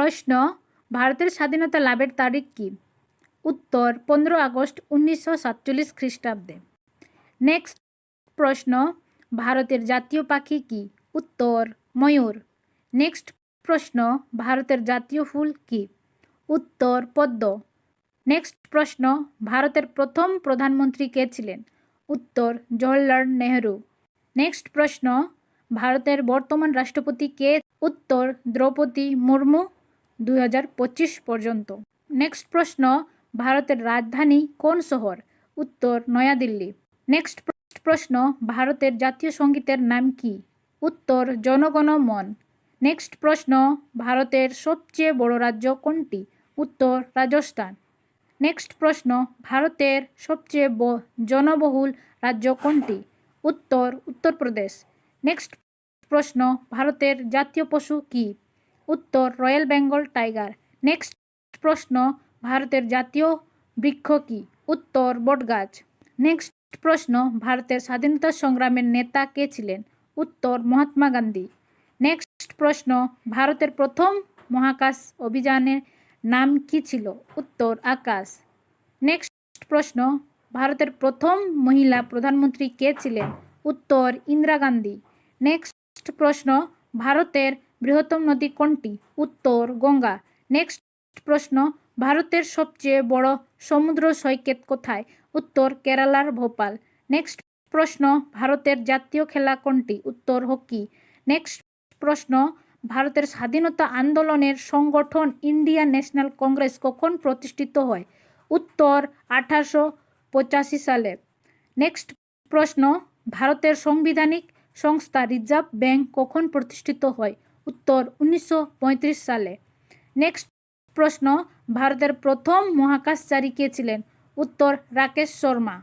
প্রশ্ন, ভারতের স্বাধীনতা লাভের তারিখ কী? উত্তর 15 আগস্ট 1947 খ্রিস্টাব্দে। নেক্সট প্রশ্ন, ভারতের জাতীয় পাখি কী? উত্তর ময়ূর। নেক্সট প্রশ্ন, ভারতের জাতীয় ফুল কী? উত্তর পদ্ম। নেক্সট প্রশ্ন, ভারতের প্রথম প্রধানমন্ত্রী কে ছিলেন? উত্তর জওহরলাল নেহরু। নেক্সট প্রশ্ন, ভারতের বর্তমান রাষ্ট্রপতি কে? উত্তর দ্রৌপদী মুর্মু 2025 পর্যন্ত। নেক্সট প্রশ্ন, ভারতের রাজধানী কোন শহর? উত্তর নয়াদিল্লি। নেক্সট প্রশ্ন, ভারতের জাতীয় সঙ্গীতের নাম কি? উত্তর জনগণ মন। নেক্সট প্রশ্ন, ভারতের সবচেয়ে বড় রাজ্য কোনটি? উত্তর রাজস্থান। নেক্সট প্রশ্ন, ভারতের সবচেয়ে জনবহুল রাজ্য কোনটি? উত্তর উত্তরপ্রদেশ। নেক্সট প্রশ্ন, ভারতের জাতীয় পশু কি? উত্তর রয়্যাল বেঙ্গল টাইগার। নেক্সট প্রশ্ন, ভারতের জাতীয় বৃক্ষ কি? উত্তর বটগাছ। নেক্সট প্রশ্ন, ভারতের স্বাধীনতা সংগ্রামের নেতা কে ছিলেন? উত্তর মহাত্মা গান্ধী। নেক্সট প্রশ্ন, ভারতের প্রথম মহাকাশ অভিযানের নাম কি ছিল? উত্তর আকাশ। নেক্সট প্রশ্ন, ভারতের প্রথম মহিলা প্রধানমন্ত্রী কে ছিলেন? উত্তর ইন্দিরা গান্ধী। নেক্সট প্রশ্ন, ভারতের বৃহত্তম নদী কোনটি? উত্তর গঙ্গা। নেক্সট প্রশ্ন, ভারতের সবচেয়ে বড় সমুদ্র সৈকত কোথায়? উত্তর কেরালার ভোপাল। নেক্সট প্রশ্ন, ভারতের জাতীয় খেলা কোনটি? উত্তর হকি। নেক্সট প্রশ্ন, ভারতের স্বাধীনতা আন্দোলনের সংগঠন ইন্ডিয়ান ন্যাশনাল কংগ্রেস কখন প্রতিষ্ঠিত হয়? উত্তর 1885 সালে। নেক্সট প্রশ্ন, ভারতের সাংবিধানিক সংস্থা রিজার্ভ ব্যাংক কখন প্রতিষ্ঠিত হয়? উত্তর 1935 সালে। নেক্সট প্রশ্ন, ভারতের প্রথম মহাকাশচারী কে ছিলেন? উত্তর রাকেশ শর্মা।